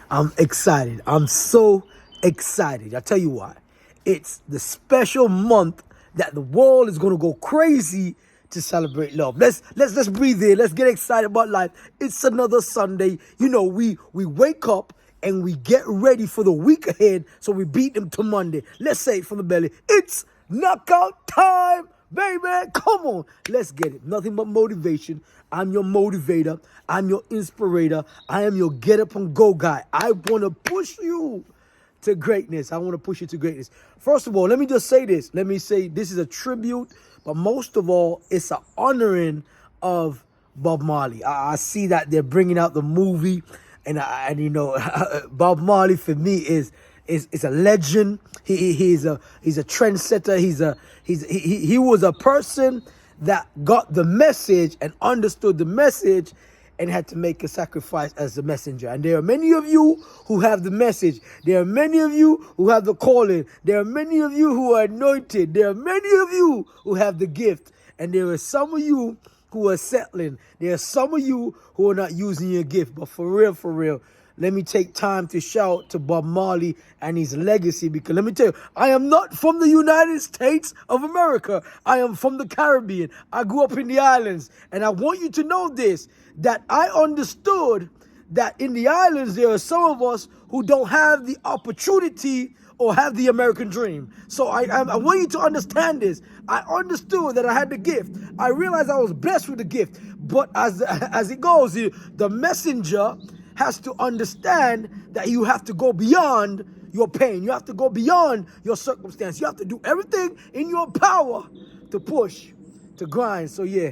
I'm excited. I'm so excited. I'll tell you why. It's the special month that the world is gonna go crazy to celebrate love. Let's breathe in. Let's get excited about life. It's another Sunday. You know, we wake up and we get ready for the week ahead, so we beat them to Monday. Let's say it from the belly. It's knockout time, baby. Come on, let's get it. Nothing but motivation. I'm your motivator. I'm your inspirator. I am your get up and go guy. I want to push you to greatness. I want to push you to greatness. First of all, let me just say this. Let me say this is a tribute, but most of all, it's an honoring of Bob Marley. I see that they're bringing out the movie, and you know, Bob Marley for me is a legend. He's a trendsetter. He was a person that got the message and understood the message and had to make a sacrifice as a messenger. And there are many of you who have the message. There are many of you who have the calling. There are many of you who are anointed. There are many of you who have the gift. And there are some of you who are settling. There are some of you who are not using your gift. But for real, let me take time to shout to Bob Marley and his legacy, because let me tell you, I am not from the United States of America. I am from the Caribbean. I grew up in the islands. And I want you to know this, that I understood that in the islands, there are some of us who don't have the opportunity or have the American dream. So I want you to understand this. I understood that I had the gift. I realized I was blessed with the gift. But as it goes, the messenger has to understand that you have to go beyond your pain. You have to go beyond your circumstance. You have to do everything in your power to push, to grind. So yeah,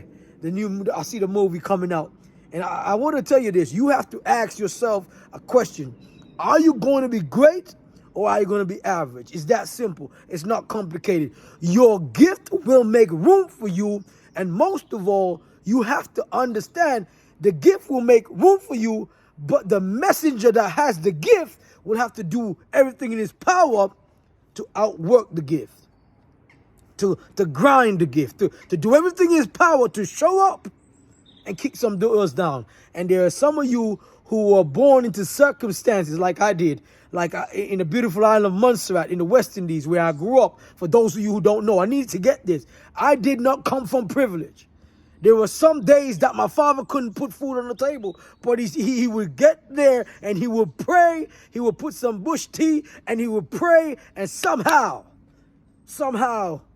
I see the movie coming out. And I want to tell you this. You have to ask yourself a question. Are you going to be great or are you going to be average? It's that simple. It's not complicated. Your gift will make room for you. And most of all, you have to understand the gift will make room for you, but the messenger that has the gift will have to do everything in his power to outwork the gift, to grind the gift, to do everything in his power to show up and kick some doors down. And there are some of you who were born into circumstances like I did, like in the beautiful island of Montserrat in the West Indies where I grew up. For those of you who don't know, I need to get this. I did not come from privilege. There were some days that my father couldn't put food on the table, but he would get there and he would pray. He would put some bush tea and he would pray, and somehow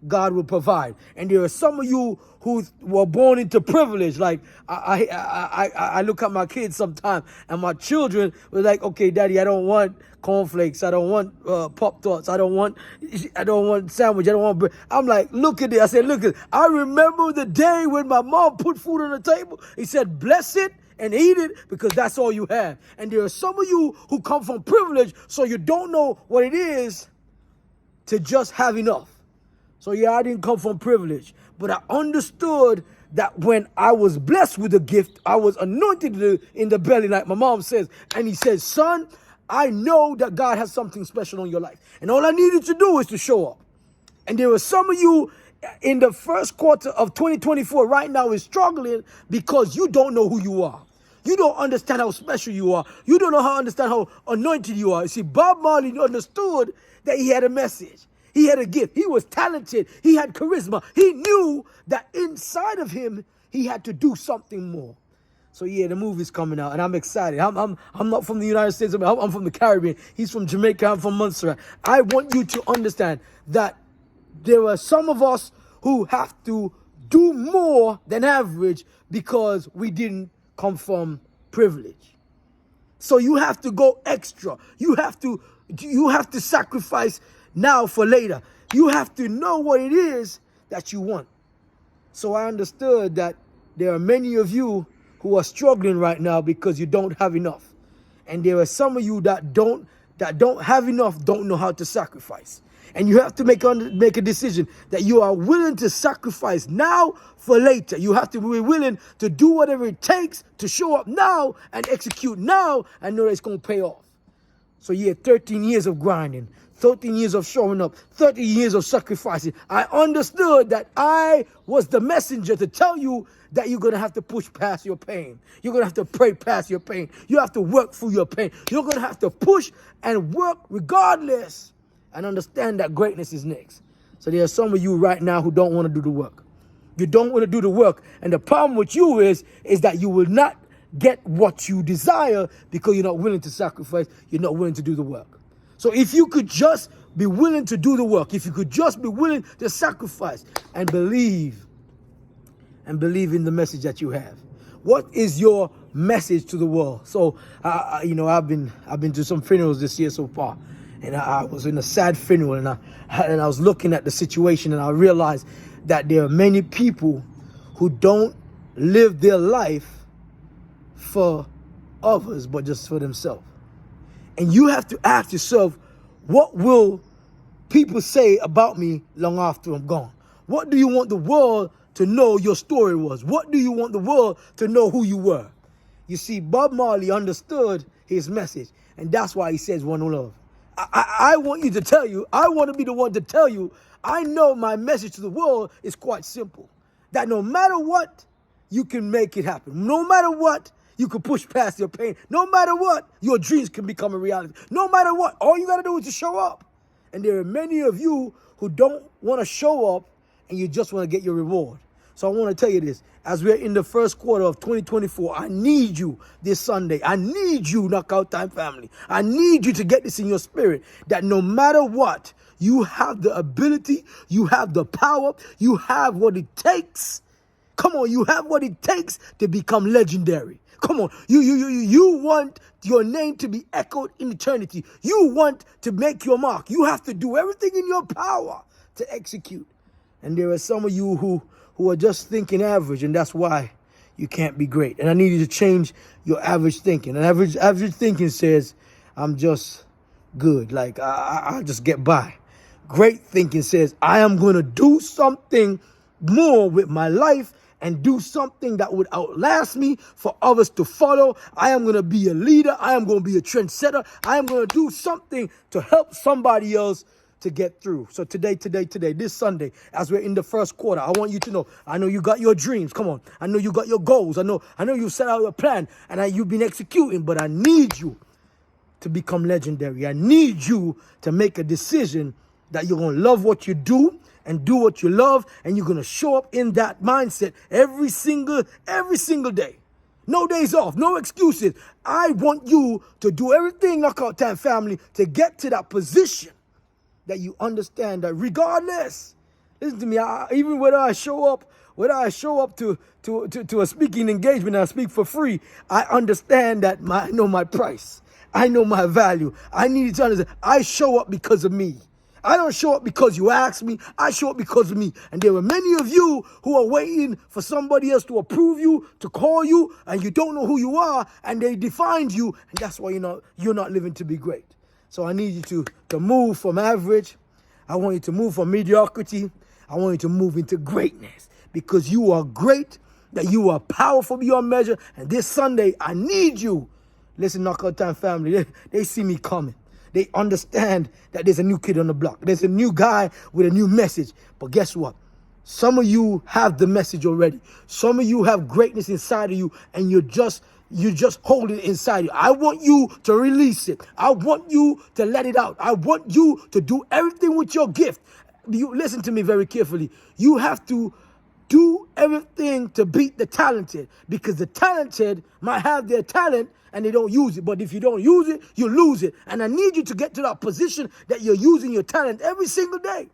God will provide. And there are some of you who were born into privilege. Like I look at my kids sometimes, and my children were like, okay, Daddy, I don't want cornflakes. I don't want Pop-Tarts. I don't want sandwich. I don't want bread. I'm like, look at it. I said, look at it. I remember the day when my mom put food on the table. He said, bless it and eat it, because that's all you have. And there are some of you who come from privilege, so you don't know what it is to just have enough. So yeah, I didn't come from privilege, but I understood that when I was blessed with a gift, I was anointed in the belly, like my mom says. And he says, son, I know that God has something special on your life. And all I needed to do is to show up. And there were some of you in the first quarter of 2024 right now is struggling because you don't know who you are. You don't understand how special you are. You don't know understand how anointed you are. You see, Bob Marley understood that he had a message. He had a gift. He was talented. He had charisma. He knew that inside of him, he had to do something more. So yeah, the movie's coming out, and I'm excited. I'm not from the United States. I'm from the Caribbean. He's from Jamaica. I'm from Montserrat. I want you to understand that there are some of us who have to do more than average because we didn't come from privilege. So you have to go extra. You have to sacrifice now for later. You have to know what it is that you want. So I understood that there are many of you who are struggling right now because you don't have enough. And there are some of you that don't have enough, don't know how to sacrifice. And you have to make a decision that you are willing to sacrifice now for later. You have to be willing to do whatever it takes to show up now and execute now and know that it's going to pay off. So yeah, 13 years of grinding, 13 years of showing up, 30 years of sacrificing. I understood that I was the messenger to tell you that you're going to have to push past your pain. You're going to have to pray past your pain. You have to work through your pain. You're going to have to push and work regardless and understand that greatness is next. So there are some of you right now who don't want to do the work. You don't want to do the work. And the problem with you is that you will not get what you desire because you're not willing to sacrifice. You're not willing to do the work. So if you could just be willing to do the work, if you could just be willing to sacrifice and believe in the message that you have. What is your message to the world? So, I've been to some funerals this year so far, and I was in a sad funeral, and I was looking at the situation, and I realized that there are many people who don't live their life for others, but just for themselves. And you have to ask yourself, what will people say about me long after I'm gone? What do you want the world to know your story was? What do you want the world to know who you were? You see, Bob Marley understood his message, and that's why he says one love. I want you to tell you, I want to be the one to tell you, I know my message to the world is quite simple. That no matter what, you can make it happen. No matter what, you can push past your pain. No matter what, your dreams can become a reality. No matter what, all you got to do is to show up. And there are many of you who don't want to show up and you just want to get your reward. So I want to tell you this. As we're in the first quarter of 2024, I need you this Sunday. I need you, Knockout Time family. I need you to get this in your spirit that no matter what, you have the ability, you have the power, you have what it takes. Come on, you have what it takes to become legendary. Come on, you want your name to be echoed in eternity. You want to make your mark. You have to do everything in your power to execute. And there are some of you who are just thinking average, and that's why you can't be great. And I need you to change your average thinking. And average thinking says, I'm just good. Like, I just get by. Great thinking says, I am going to do something more with my life and do something that would outlast me for others to follow. I am going to be a leader. I am going to be a trendsetter. I am going to do something to help somebody else to get through. So today, this Sunday, as we're in the first quarter, I want you to know, I know you got your dreams. Come on. I know you got your goals. I know you set out a plan and you've been executing, but I need you to become legendary. I need you to make a decision that you're going to love what you do and do what you love, and you're going to show up in that mindset every single day. No days off, no excuses. I want you to do everything, Knockout Time family, to get to that position that you understand that regardless, listen to me, even whether I show up to a speaking engagement and I speak for free, I understand that I know my price. I know my value. I need to understand I show up because of me. I don't show up because you asked me. I show up because of me. And there are many of you who are waiting for somebody else to approve you, to call you, and you don't know who you are, and they defined you, and that's why you're not living to be great. So I need you to move from average. I want you to move from mediocrity. I want you to move into greatness because you are great, that you are powerful beyond measure. And this Sunday, I need you. Listen, Knockout Time family, they see me coming. They understand that there's a new kid on the block. There's a new guy with a new message. But guess what? Some of you have the message already. Some of you have greatness inside of you, and you just hold it inside you. I want you to release it. I want you to let it out. I want you to do everything with your gift. You listen to me very carefully. You have to do everything to beat the talented, because the talented might have their talent and they don't use it. But if you don't use it, you lose it. And I need you to get to that position that you're using your talent every single day.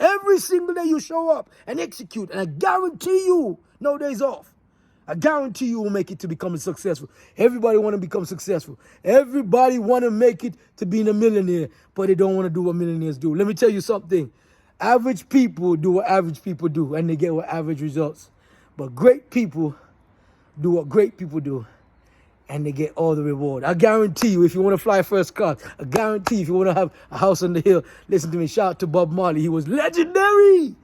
Every single day you show up and execute. And I guarantee you, no days off. I guarantee you will make it to becoming successful. Everybody want to become successful. Everybody want to make it to being a millionaire, but they don't want to do what millionaires do. Let me tell you something. Average people do what average people do, and they get what average results. But great people do what great people do, and they get all the reward. I guarantee you, if you want to fly first class, I guarantee you, if you want to have a house on the hill, listen to me, shout out to Bob Marley. He was legendary.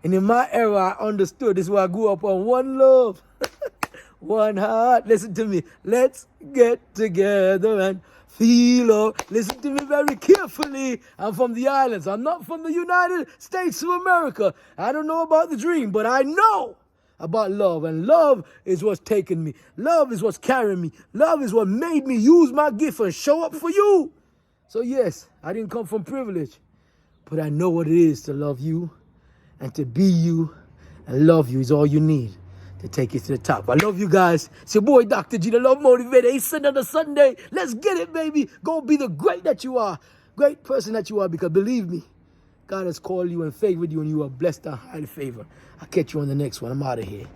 And in my era, I understood. This is where I grew up on one love, one heart. Listen to me. Let's get together and feel love. Listen to me very carefully. I'm from the islands. I'm not from the United States of America. I don't know about the dream, but I know about love. And love is what's taking me. Love is what's carrying me. Love is what made me use my gift and show up for you. So yes, I didn't come from privilege, but I know what it is to love you, and to be you and love you is all you need to take you to the top. I love you guys. It's your boy, Dr. G, the Love Motivator. It's another Sunday. Let's get it, baby. Go be the great that you are. Great person that you are, because believe me, God has called you and favored you, and you are blessed and highly favored. I'll catch you on the next one. I'm out of here.